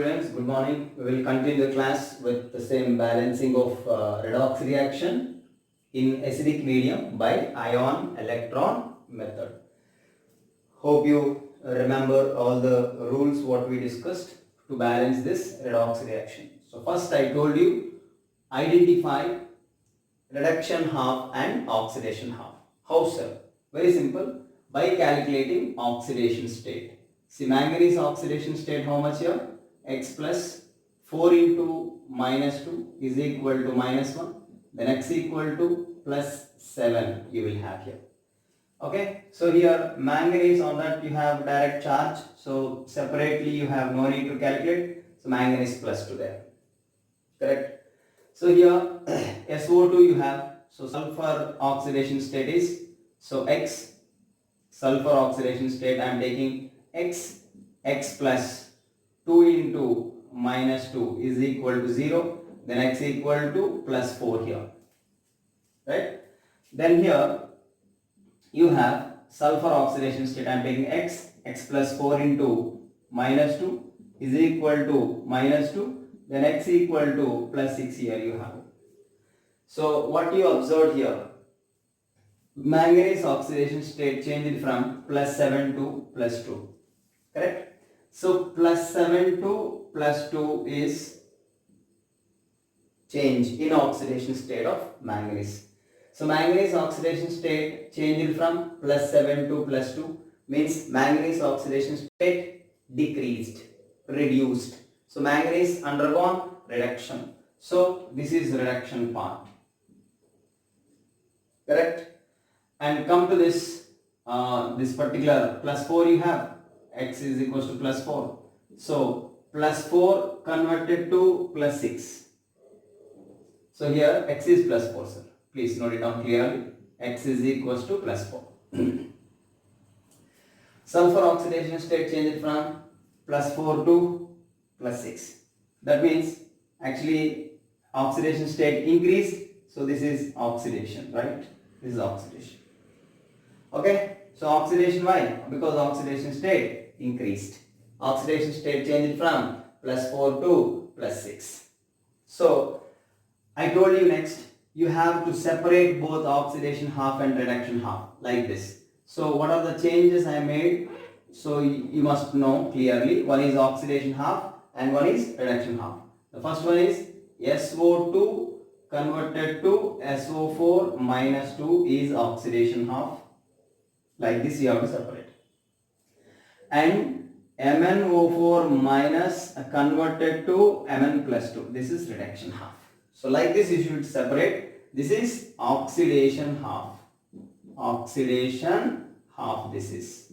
students, good morning. We will continue the class with the same balancing of redox reaction in acidic medium by ion electron method. Hope you remember all the rules what we discussed to balance this redox reaction. So first I told you identify reduction half and oxidation half. How sir? Very simple, by calculating oxidation state. See, manganese oxidation state how much here? X plus 4 into minus 2 is equal to minus 1. Then x equal to plus 7 you will have here. Okay, so here manganese, on that you have direct charge. So separately you have no need to calculate. So manganese plus 2 there. Correct. So here SO2 you have. So sulfur oxidation state is, so X, sulfur oxidation state I am taking x plus 2 into minus 2 is equal to 0. Then x equal to plus 4 here. Right. Then here you have sulfur oxidation state I am taking x plus 4 into minus 2 is equal to minus 2. Then x equal to plus 6 here you have. So what you observed here, manganese oxidation state changed from plus 7 to plus 2. Correct? So plus 7 to plus 2 is change in oxidation state of manganese. So manganese oxidation state changed from plus 7 to plus 2 means manganese oxidation state decreased, reduced. So manganese undergone reduction. So this is reduction part. Correct? And come to this this particular plus 4 you have, x is equals to plus 4. So plus 4 converted to plus 6. So here x is plus 4, sir. Please note it down clearly. X is equals to plus 4. Sulfur oxidation state changed from plus 4 to plus 6. That means actually oxidation state increased. So this is oxidation, right? This is oxidation. Okay. So oxidation, why? Because oxidation state increased. Oxidation state changed from plus 4 to plus 6. So I told you next you have to separate both oxidation half and reduction half like this. So what are the changes I made? So you must know clearly. One is oxidation half and one is reduction half. The first one is SO2 converted to SO4 minus 2 is oxidation half. Like this you have to separate. And MnO4 minus converted to Mn plus 2. This is reduction half. So like this you should separate. This is oxidation half. Oxidation half this is.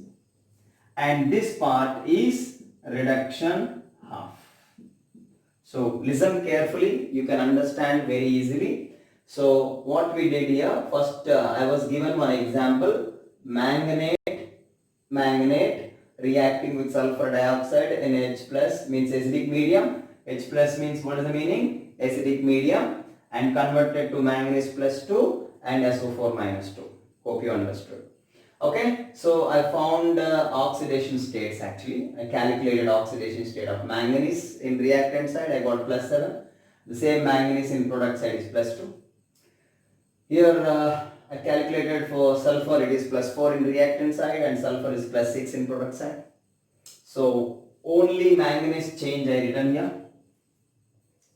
And this part is reduction half. So listen carefully, you can understand very easily. So what we did here, first I was given one example, manganate reacting with sulfur dioxide in H plus means acidic medium. H plus means what is the meaning? Acidic medium, and converted to manganese plus 2 and SO4 minus 2. Hope you understood. Okay, so I found oxidation states actually. I calculated oxidation state of manganese in reactant side, I got plus 7. The same manganese in product side is plus 2. Here I calculated for sulfur, it is plus 4 in reactant side and sulfur is plus 6 in product side. So only manganese change I written here.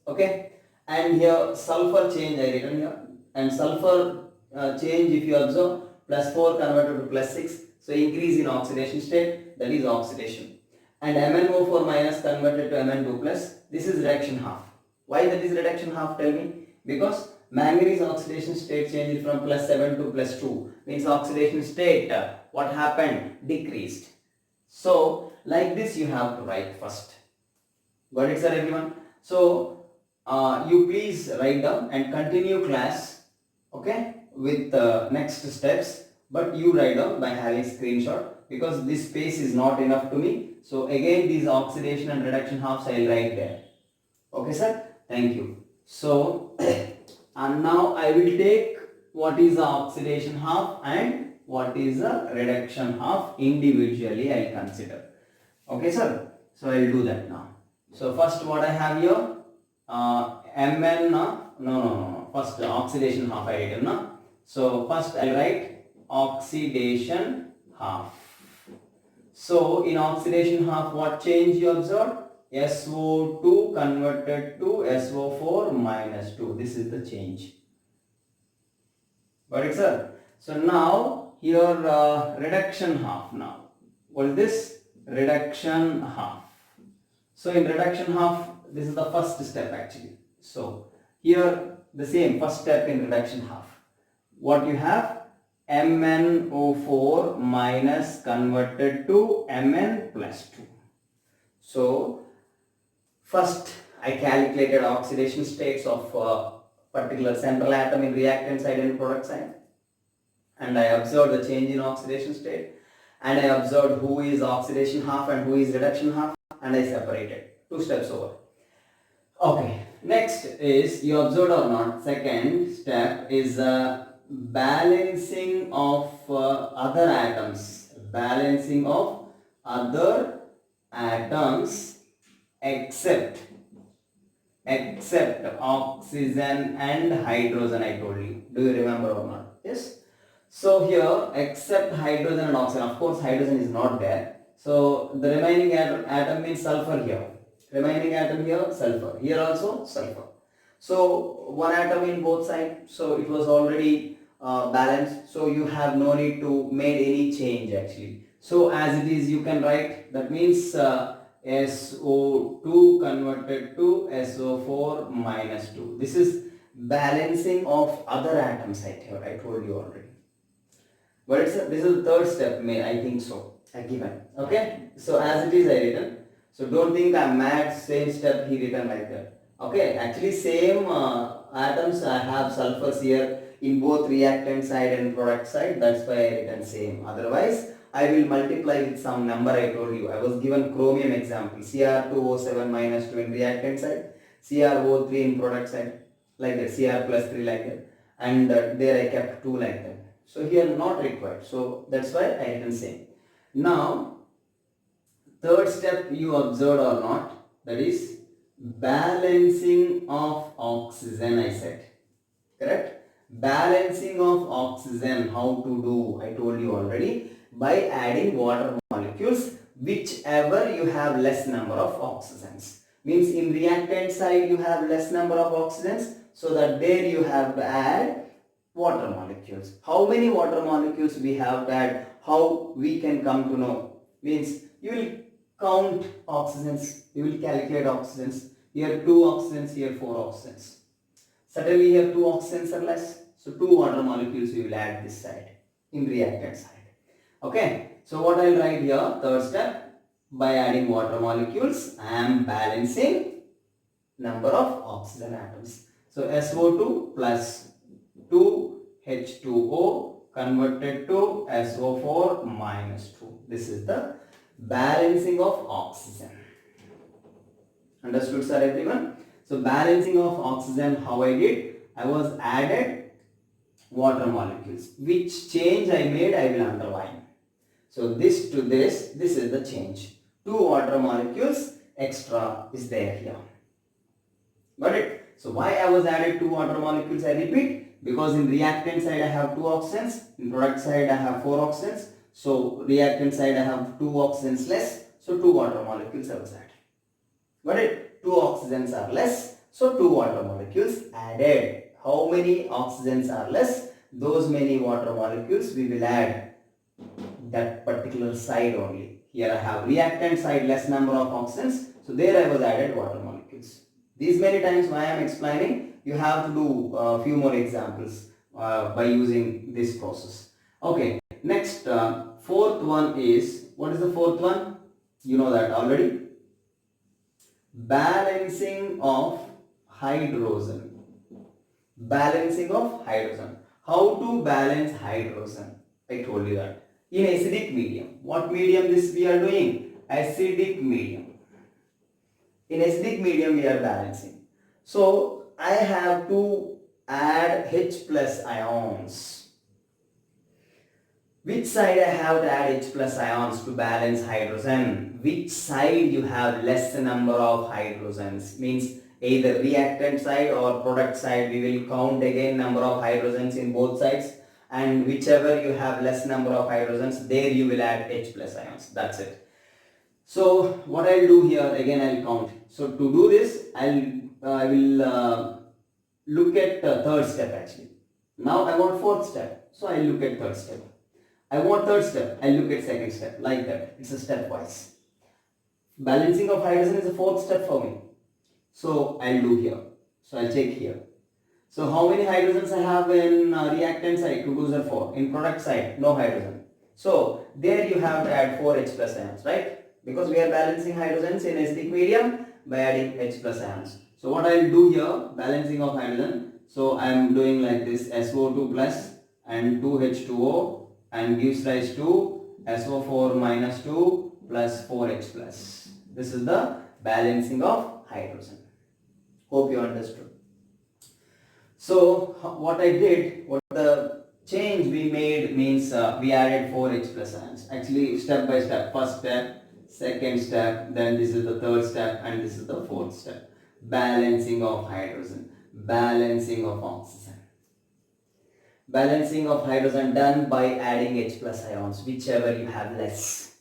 Okay, and here sulfur change I written here, and sulfur change if you observe, plus 4 converted to plus 6. So increase in oxidation state, that is oxidation. And MnO4 minus converted to Mn2 plus, this is reduction half. Why that is reduction half, tell me? Because manganese oxidation state changed from plus 7 to plus 2 means oxidation state what happened? Decreased. So like this you have to write first. Got it, sir, everyone? So you please write down and continue class, okay, with next steps, but you write down by having screenshot because this space is not enough to me. So again these oxidation and reduction halves I will write there. Okay, sir? Thank you. So and now I will take what is the oxidation half and what is the reduction half individually I will consider. Okay, sir? So I will do that now. So first what I have here, Mn, no. First oxidation half I written, no? So first I write oxidation half. So in oxidation half, what change you observe? SO2 converted to SO4 minus 2. This is the change. Got it, sir? So now here reduction half now. What is this? Reduction half. So in reduction half, this is the first step actually. So here the same first step in reduction half. What you have? MnO4 minus converted to Mn plus 2. So first I calculated oxidation states of particular central atom in reactant side and product side, and I observed the change in oxidation state, and I observed who is oxidation half and who is reduction half, and I separated. 2 steps over. Okay, next is, you observed or not, second step is balancing of other atoms. Balancing of other atoms except oxygen and hydrogen, I told you. Do you remember or not? Yes. So here, except hydrogen and oxygen, of course hydrogen is not there. So the remaining atom means sulfur here. Remaining atom here, sulfur. Here also sulfur. So one atom in both sides. So it was already balanced. So you have no need to make any change actually. So as it is, you can write, that means SO2 converted to SO4 minus 2. This is balancing of other atoms I told you already. But this is the third step, I think so. I given. Okay. So as it is I written. So don't think I'm mad, same step he written like that. Okay. Actually same atoms I have sulfurs here in both reactant side and product side. That's why I written same. Otherwise I will multiply with some number I told you. I was given chromium example. Cr2O7 minus 2 in reactant side, CrO3 in product side, like that, Cr plus 3 like that. And there I kept 2 like that. So here not required. So that's why I written same. Now, third step you observed or not, that is balancing of oxygen I said. Correct? Balancing of oxygen, how to do, I told you already. By adding water molecules, whichever you have less number of oxygens. Means in reactant side you have less number of oxygens, so that there you have to add water molecules. How many water molecules we have to add? How we can come to know? Means you will count oxygens, you will calculate oxygens. Here 2 oxygens, here 4 oxygens. Suddenly here 2 oxygens are less, so 2 water molecules we will add this side in reactant side. Okay, so what I will write here, third step, by adding water molecules, I am balancing number of oxygen atoms. So SO2 plus 2H2O converted to SO4 minus 2. This is the balancing of oxygen. Understood, sir, everyone? So balancing of oxygen, how I did? I was added water molecules. Which change I made, I will underline. So this to this is the change. 2 water molecules extra is there here. Got it? So why I was added 2 water molecules, I repeat, because in reactant side I have 2 oxygens, in product side I have 4 oxygens. So reactant side I have 2 oxygens less, so 2 water molecules I was added. Got it? 2 oxygens are less, so 2 water molecules added. How many oxygens are less? Those many water molecules we will add that particular side only. Here I have reactant side less number of oxygens, so there I was added water molecules. These many times why I am explaining, you have to do a few more examples by using this process. Okay, next fourth one is, what is the fourth one? You know that already. Balancing of hydrogen. Balancing of hydrogen. How to balance hydrogen? I told you that. In acidic medium. What medium this we are doing? Acidic medium. In acidic medium we are balancing. So I have to add H plus ions. Which side I have to add H plus ions to balance hydrogen? Which side you have less number of hydrogens? Means either reactant side or product side, we will count again number of hydrogens in both sides, and whichever you have less number of hydrogens, there you will add H plus ions. That's it. So what I'll do here, again I'll count. So to do this, I will look at third step actually. Now I want fourth step, so I'll look at third step. I want third step, I'll look at second step, like that. It's a stepwise. Balancing of hydrogen is a fourth step for me. So I'll do here. So I'll check here. So how many hydrogens I have in reactant side? 2 2s are 4. In product side, no hydrogen. So there you have to add 4 H plus ions, right? Because we are balancing hydrogens in acidic medium by adding H plus ions. So what I'll do here, balancing of hydrogen. So I am doing like this, SO2 plus and 2H2O and gives rise to SO4 minus 2 plus 4H plus. This is the balancing of hydrogen. Hope you understood. So what I did, what the change we made means we added 4H plus ions. Actually step by step, first step, second step, then this is the third step and this is the fourth step. Balancing of hydrogen, balancing of oxygen. Balancing of hydrogen done by adding H plus ions, whichever you have less.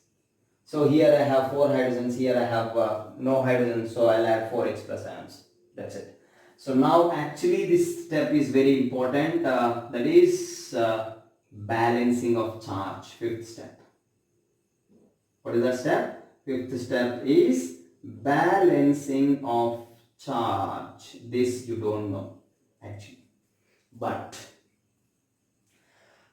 So here I have 4 hydrogens, here I have no hydrogen, so I'll add 4 H plus ions. That's it. So now actually this step is very important, that is balancing of charge, fifth step. What is that step? Fifth step is balancing of charge. This you don't know actually. But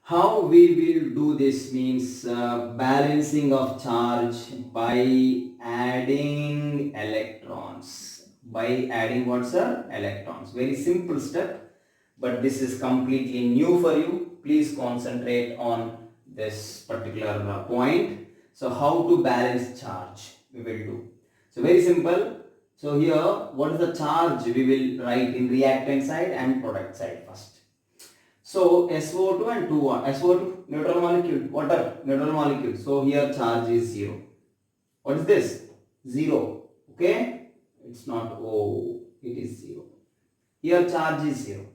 how we will do this means balancing of charge by adding electrons. By adding what, sir? Electrons. Very simple step, but this is completely new for you. Please concentrate on this particular point. So how to balance charge we will do. So very simple. So here what is the charge we will write in reactant side and product side first. So SO2 and 2 SO2 neutral molecule, water neutral molecule. So here charge is 0. What is this? 0. Okay, it's not O, it is 0. Here charge is 0.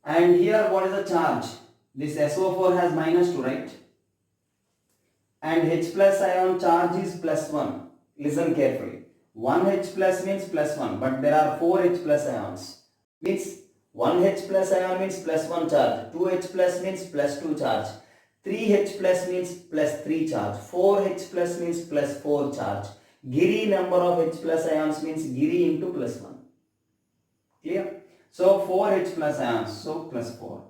And here what is the charge? This SO4 has minus 2, right? And H plus ion charge is plus 1. Listen carefully. 1 H plus means plus 1, but there are 4 H plus ions. Means 1 H plus ion means plus 1 charge, 2 H plus means plus 2 charge, 3 H plus means plus 3 charge, 4 H plus means plus 4 charge. Giri number of H plus ions means Giri into plus 1. Clear? So 4 H plus ions, so plus 4.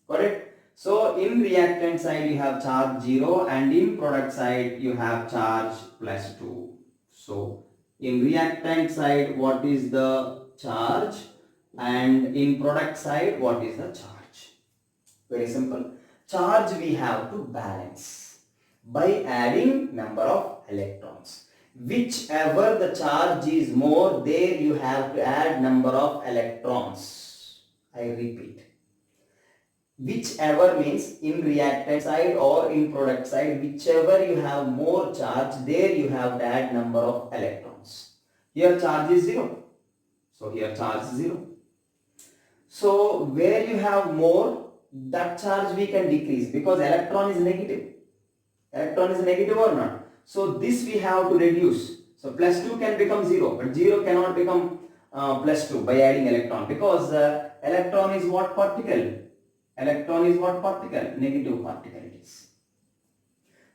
Got it? So in reactant side you have charge 0 and in product side you have charge plus 2. So in reactant side what is the charge? And in product side, what is the charge? Very simple. Charge we have to balance by adding number of electrons. Whichever the charge is more, there you have to add number of electrons. I repeat. Whichever means in reactant side or in product side, whichever you have more charge, there you have to add number of electrons. Here charge is 0. So here charge is 0. So where you have more, that charge we can decrease because electron is negative. Electron is negative or not? So this we have to reduce. So plus 2 can become 0, but 0 cannot become plus 2 by adding electron because electron is what particle? Electron is what particle? Negative particle it is.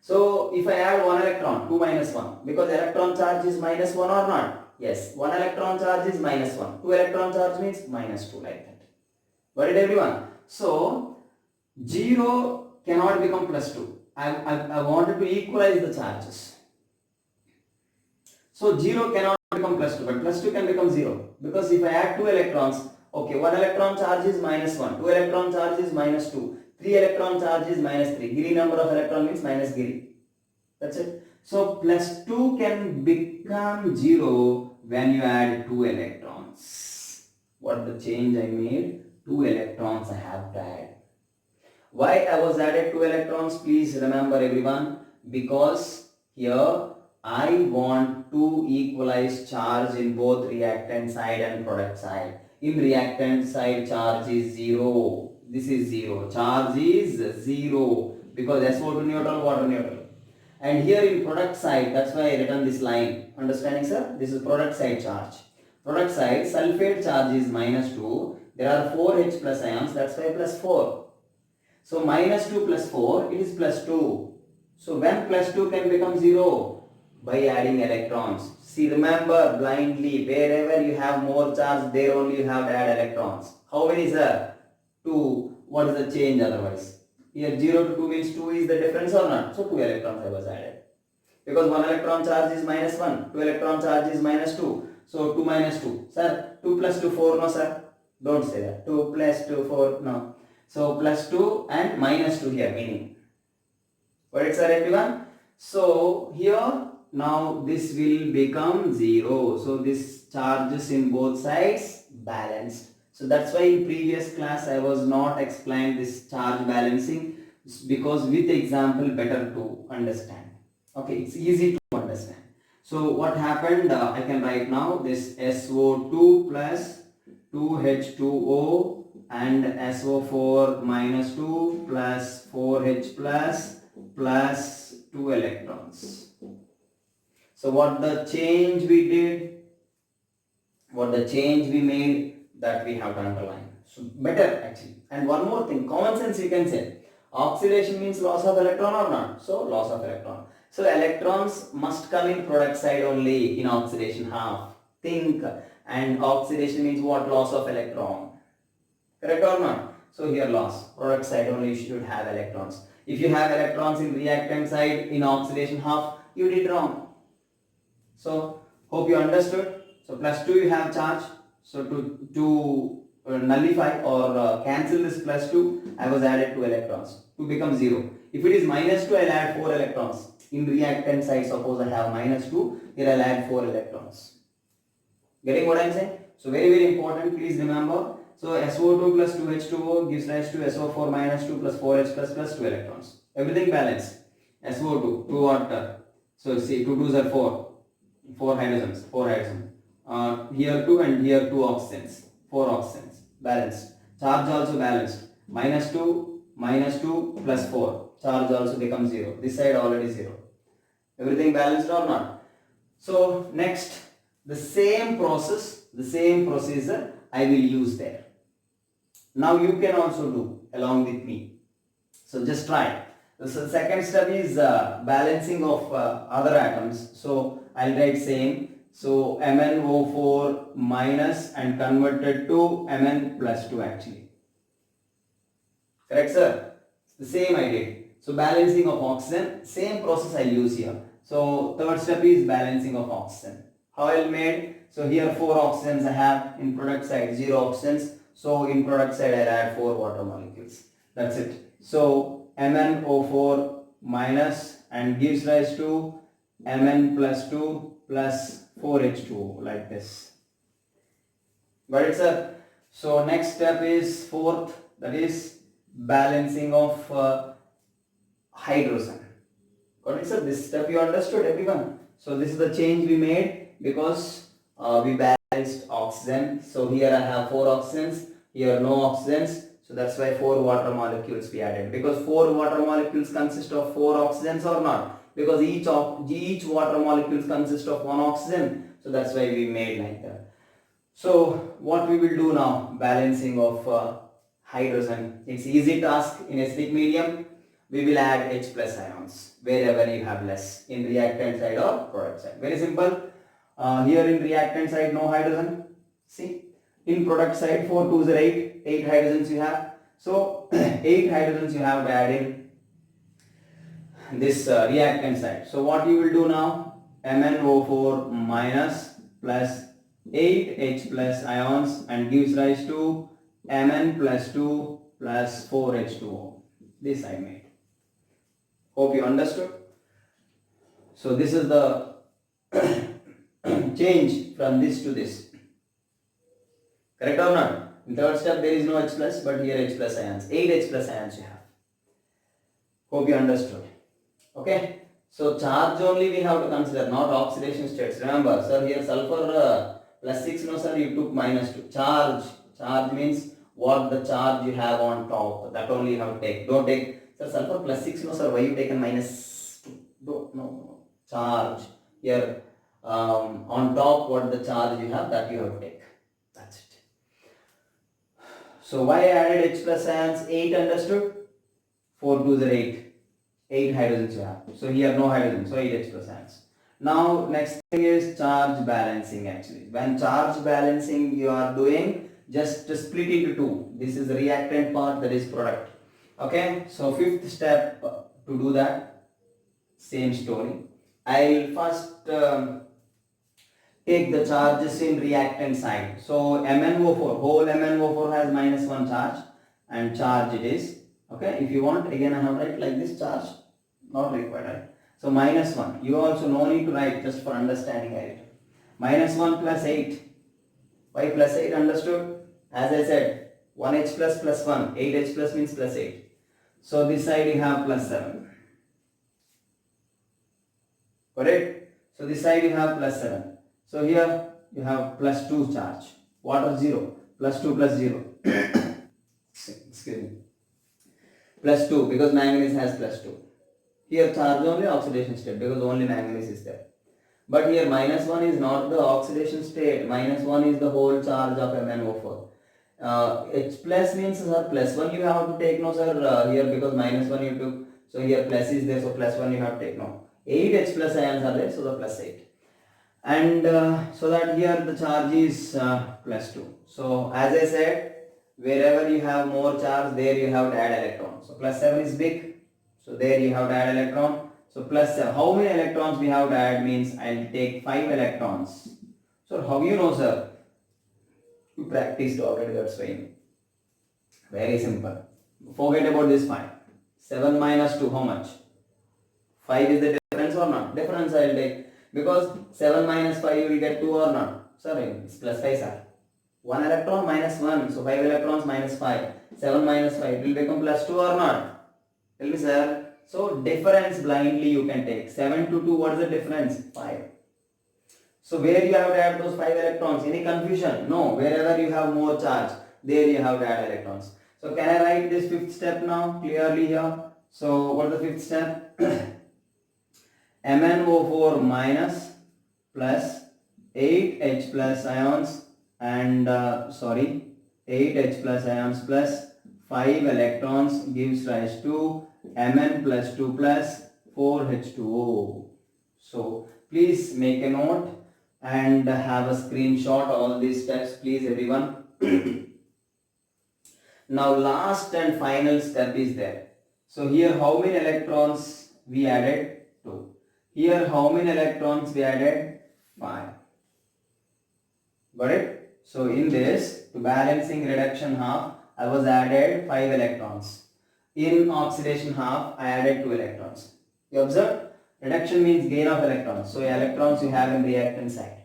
So if I add 1 electron, 2 minus 1, because electron charge is minus 1 or not? Yes, 1 electron charge is minus 1. 2 electron charge means minus 2, like that. Got it everyone? So 0 cannot become plus 2. I wanted to equalize the charges. So 0 cannot become plus 2, but plus 2 can become 0. Because if I add 2 electrons, okay, 1 electron charge is minus 1, 2 electron charge is minus 2, 3 electron charge is minus 3. Giri number of electron means minus Giri. That's it. So plus 2 can become 0 when you add 2 electrons. What the change I made? 2 electrons I have to add. Why I was added 2 electrons? Please remember everyone, because here I want to equalize charge in both reactant side and product side. In reactant side charge is 0. This is 0. Charge is 0 because SO2 neutral, water neutral. And here in product side, that's why I written this line. Understanding, sir? This is product side charge. Product side, sulfate charge is -2. There are 4 H plus ions, that's why +4. So -2 plus 4, it is +2. So when +2 can become 0? By adding electrons. See, remember blindly, wherever you have more charge, there only you have to add electrons. How many, sir? 2. What is the change otherwise? Here 0 to 2 means 2 is the difference or not? So 2 electrons I was added. Because 1 electron charge is -1, 2 electron charge is -2. So 2 minus 2. Sir, 2 plus 2, 4, no sir? Don't say that. 2 plus 2, 4, no. So +2 and -2 here, meaning. Got it, sir, everyone? So here, now this will become 0. So this charges in both sides balanced. So that's why in previous class I was not explained this charge balancing, because with example better to understand. Okay, it's easy to understand. So what happened, I can write now this SO2 plus 2H2O and SO4 minus 2 plus 4H plus 2 electrons. So what the change we did, what the change we made, that we have to underline. So better actually. And one more thing, common sense you can say. Oxidation means loss of electron or not? So loss of electron. So electrons must come in product side only in oxidation half. Think. And oxidation means what? Loss of electron. Correct or not? So here loss. Product side only you should have electrons. If you have electrons in reactant side in oxidation half, you did wrong. So hope you understood. So +2 you have charge. So to nullify or cancel this +2, I was added 2 electrons to become 0. If it is -2, I'll add 4 electrons. In reactant side, suppose I have -2, here I'll add 4 electrons. Getting what I'm saying? So very, very important, please remember. So SO2 plus 2H2O gives rise to SO4 minus 2 plus 4H plus 2 electrons. Everything balanced. SO2, 2 water. So see, 2 2s are 4. 4 hydrogens, 4 hydrogens. Here 2 and here 2 oxygens, 4 oxygens, balanced. Charge also balanced. -2 plus 4. Charge also becomes 0. This side already 0. Everything balanced or not? So next, the same process, the same procedure I will use there. Now you can also do along with me. So just try. So the second step is balancing of other atoms. So I'll write same. So MnO4 minus and converted to Mn plus 2 actually. Correct, sir? The same I did. So balancing of oxygen, same process I use here. So third step is balancing of oxygen. How I made? So here 4 oxygens I have, in product side 0 oxygens. So in product side I'll add 4 water molecules. That's it. So MnO4 minus and gives rise to Mn plus 2 plus 4H2O like this. Got it, sir? So next step is fourth, that is balancing of hydrogen. Got it, sir? This step you understood, everyone? So this is the change we made because we balanced oxygen. So here I have 4 oxygens, here no oxygens. So that's why 4 water molecules we added, because 4 water molecules consist of 4 oxygens or not? Because each water molecules consist of 1 oxygen. So that's why we made like that. So what we will do now? Balancing of hydrogen. It's easy task in acidic medium. We will add H plus ions wherever you have less, in reactant side or product side. Very simple. Here in reactant side no hydrogen. See, in product side 4 2s are 8 hydrogens you have. So 8 hydrogens you have to add in this reactant side. So what you will do now? MnO4 minus plus 8H plus ions and gives rise to Mn plus 2 plus 4H2O. This I made. Hope you understood. So this is the change from this to this. Correct or not? In third step there is no H plus, but here H plus ions. 8 H plus ions you have. Hope you understood. Okay. So charge only we have to consider, not oxidation states. Remember, sir, here sulfur plus 6, no sir, you took minus 2. Charge means what the charge you have on top. That only you have to take. Don't take, sir, sulfur plus 6, no sir, why you taken minus 2? No. Charge. Here on top what the charge you have, that you have to take. That's it. So why I added H plus ions? 8 understood? 4 2s are 8. 8 hydrogens you have. So here no hydrogen, so 8H plus ions. Now next thing is charge balancing actually. When charge balancing you are doing, just split into 2. This is the reactant part, that is product. Okay, so fifth step to do that, same story. I'll first take the charges in reactant side. So MnO4, whole MnO4 has minus 1 charge and charge it is. Okay, if you want, again I have write like this, charge not required, right? So minus 1, you also no need to write, just for understanding I write. Minus 1 plus 8, why plus 8 understood? As I said, 1H plus 1, 8H plus means plus 8. So this side you have plus 7. Correct? So this side you have plus 7. So here you have plus 2 charge. Water 0, plus 2 plus 0. Excuse me. Plus 2 because manganese has plus 2. Here charge only oxidation state because only manganese is there. But here minus 1 is not the oxidation state. Minus 1 is the whole charge of MnO4. H plus means sir plus 1 you have to take, no sir, here because minus 1 you took. So here plus is there, so plus 1 you have to take, no. 8 H plus ions are there, so the plus 8. And so that here the charge is plus 2. So as I said, wherever you have more charge, there you have to add electron. So plus 7 is big, so there you have to add electron. So plus 7, how many electrons we have to add means I will take 5 electrons. So how you know, sir? You practiced already, that's why. Very simple. Forget about this 5. 7 minus 2, how much? 5 is the difference or not? Difference I will take. Because 7 minus 5 you will get 2 or not? Sorry, it's plus 5 sir. 1 electron minus 1, so 5 electrons minus 5. 7 minus 5, it will become plus 2 or not? Tell me sir. So difference blindly you can take. 7 to 2, what is the difference? 5. So where you have to add those 5 electrons? Any confusion? No. Wherever you have more charge, there you have to add electrons. So can I write this fifth step now clearly here? So what is the fifth step? MnO4 minus plus 8H plus ions and 8H plus ions plus 5 electrons gives rise to Mn plus 2 plus 4H2O. So please make a note and have a screenshot all these steps, please everyone. Now last and final step is there. So here how many electrons we added? 2. Here how many electrons we added? 5. Got it? So in this, to balancing reduction half, I was added 5 electrons. In oxidation half, I added 2 electrons. You observe? Reduction means gain of electrons. So electrons you have in reactant side.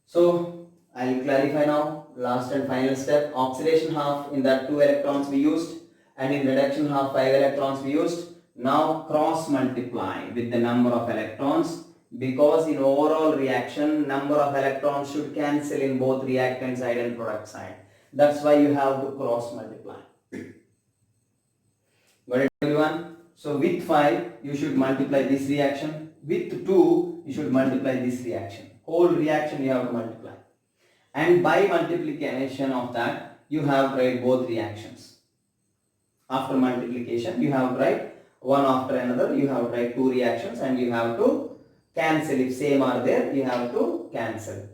So I will clarify now. Last and final step. Oxidation half, in that 2 electrons we used, and in reduction half 5 electrons we used. Now cross multiply with the number of electrons, because in overall reaction number of electrons should cancel in both reactant side and product side. That's why you have to cross multiply. Got it everyone? So with 5 you should multiply this reaction, with 2 you should multiply this reaction. Whole reaction you have to multiply. And by multiplication of that you have to write both reactions. After multiplication you have to write one after another, you have to write 2 reactions and you have to cancel. If same are there, you have to cancel.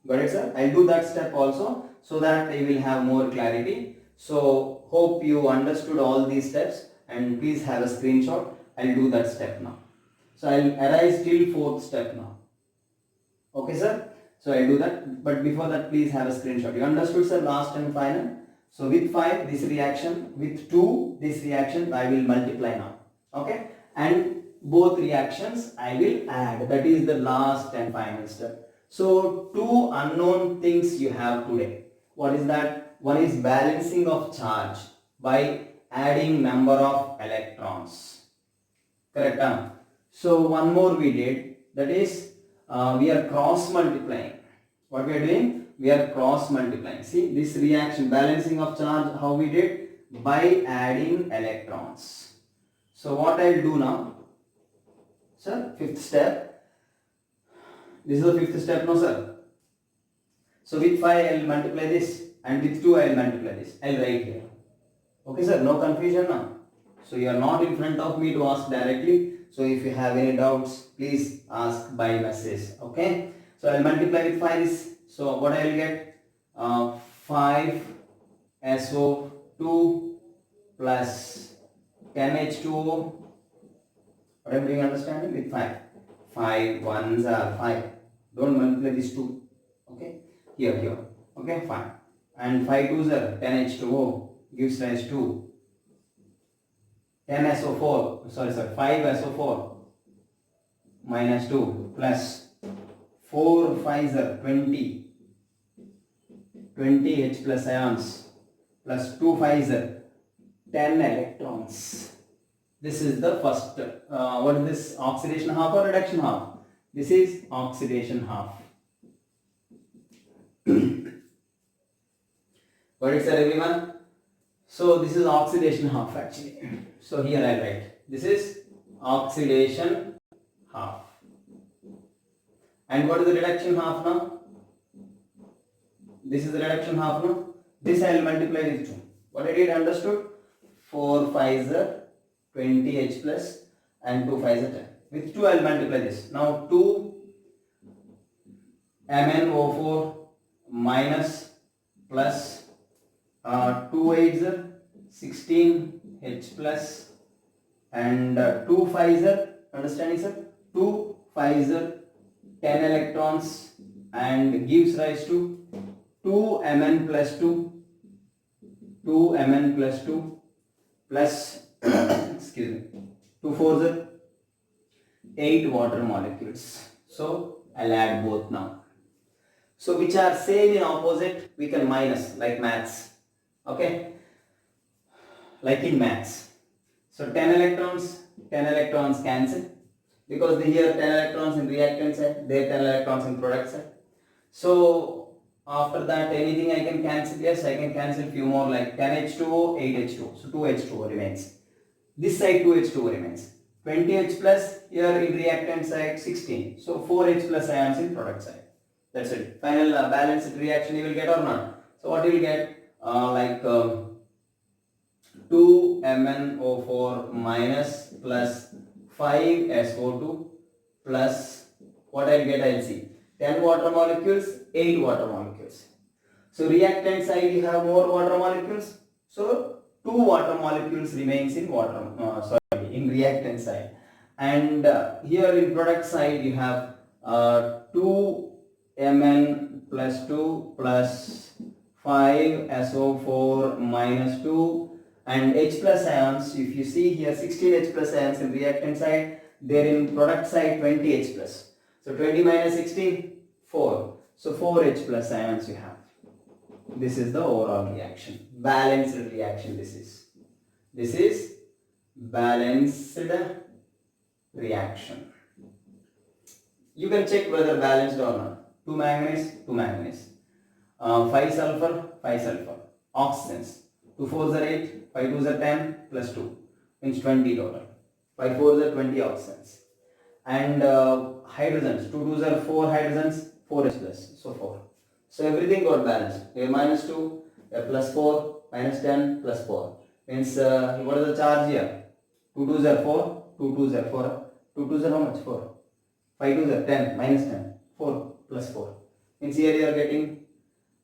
Got it sir? I'll do that step also so that you will have more clarity. So hope you understood all these steps and please have a screenshot. I'll do that step now. So I'll arise till 4th step now. Okay sir? So I'll do that, but before that please have a screenshot. You understood sir, last and final? So with 5 this reaction, with 2 this reaction I will multiply now. Okay? And both reactions I will add. That is the last and final step. So 2 unknown things you have today. What is that? One is balancing of charge by adding number of electrons. Correct? Huh? So one more we did, that is we are cross multiplying. What we are doing? We are cross multiplying. See this reaction, balancing of charge, how we did? By adding electrons. So what I will do now? Sir, fifth step. This is the fifth step, no sir? So with 5 I will multiply this, and with 2 I will multiply this. I will write here. Okay sir, no confusion now. So you are not in front of me to ask directly. So if you have any doubts, please ask by message. Okay. So I will multiply with 5 this. So what I will get? 5 SO2 plus 10 H2O. What I am doing, understanding? With 5. 5 ones are 5. Don't multiply these 2. Okay. Here. Okay, fine. And 5 twos are 10 H2O gives rise to 10 SO4. Sorry, 5 SO4 minus 2 plus 4 5s are 20 H plus ions plus 2 5s are 10 electrons. This is the first. What is this? Oxidation half or reduction half? This is oxidation half. Got it, sir, everyone? So this is oxidation half actually. So here I write. This is oxidation half. And what is the reduction half now? This is the reduction half now. This I will multiply with 2. What I did, understood? 4 5s are 20 H plus and 2 5s are 10. With 2 I will multiply this. Now 2 MnO4 minus plus 2 8s are 16 H plus and 2 5s are, understanding sir? 2 5s are 10 electrons and gives rise to 2 Mn plus 2 Mn plus 2 plus excuse me, 2 4s are 8 water molecules. So I'll add both now. So which are same in opposite, we can minus, like maths. Okay, like in maths. So 10 electrons cancel, because here 10 electrons in reactant side, there 10 electrons in product side. So after that, anything I can cancel? Yes, I can cancel few more, like 10 H2O, 8 H2O. So 2 H2O remains. This side 2 H2O remains. 20 H plus here in reactant side 16. So 4 H plus ions in product side. That's it. Final balanced reaction you will get or not. So what you will get? 2 MnO4 minus plus 5 SO2 plus what I will get, I will see 10 water molecules, 8 water molecules. So reactant side you have more water molecules. So 2 water molecules remains in in reactant side. And here in product side you have 2 Mn plus 2 plus 5 SO4 minus 2 and H plus ions. If you see here 16 H plus ions in reactant side, there in product side 20 H plus. So 20 minus 16, 4. So 4 H plus ions you have. This is the overall reaction. Balanced reaction this is. This is balanced reaction. You can check whether balanced or not. 2 manganese, 2 manganese. 5 sulfur, 5 sulfur. Oxygens. 2 4s are 8, 5 2s are 10 plus 2 means 20 total. 5 4s are 20 oxygens. And hydrogens. 2 2s are 4 hydrogens, 4 H plus. So 4. So everything got balanced. Here minus 2, here plus 4, minus 10, plus 4. Means what is the charge here? 2 2s are 4, 2 2s are 4. 2 2s are how much? 4. 5 2s are 10, minus 10. 4 plus 4. Means here you are getting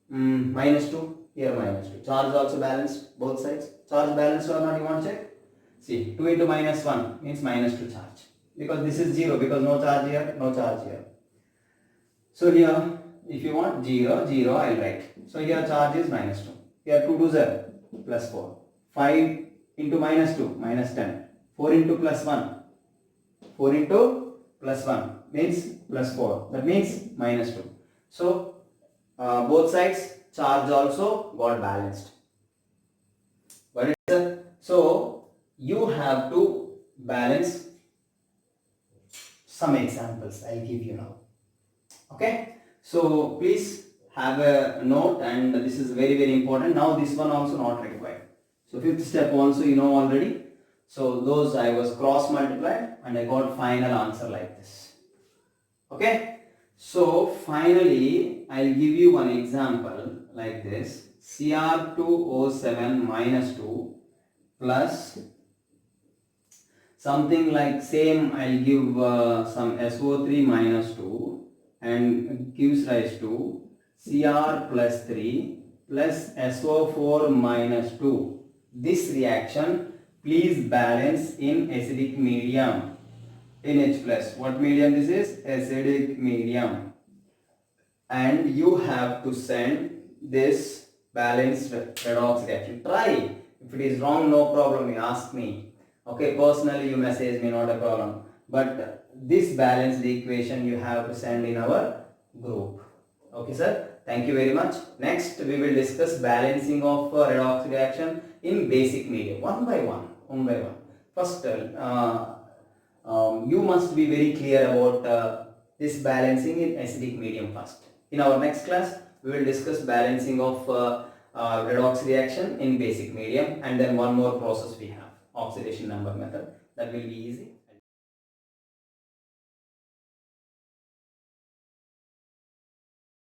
minus 2, here minus 2. Charge also balanced, both sides. Charge balanced or not, you want to check? See, 2 into minus 1 means minus 2 charge. Because this is 0, because no charge here, no charge here. So here, if you want 0, 0, I will write. So here charge is minus 2. Here 2 2s are plus 4. 5 into minus 2, minus 10. 4 into plus 1. 4 into plus 1 means plus 4. That means minus 2. So both sides charge also got balanced. But So you have to balance some examples I'll give you now. Okay, so please have a note, and this is very very important. Now this one also not required. So fifth step also you know already. So those I was cross multiplied and I got final answer like this. Okay, so finally I'll give you one example like this. Cr2O7 minus 2 plus something like same, I'll give some SO3 minus 2 and gives rise to Cr plus 3 plus SO4 minus 2. This reaction please balance in acidic medium, in H plus. What medium this is? Acidic medium. And you have to send this balanced redox reaction. Try. If it is wrong, no problem, you ask me. Okay, personally you message me, not a problem. But this balanced equation you have to send in our group. Okay sir, thank you very much. Next we will discuss balancing of redox reaction in basic medium, one by one. First, you must be very clear about this balancing in acidic medium first. In our next class, we will discuss balancing of redox reaction in basic medium, and then one more process we have, oxidation number method. That will be easy.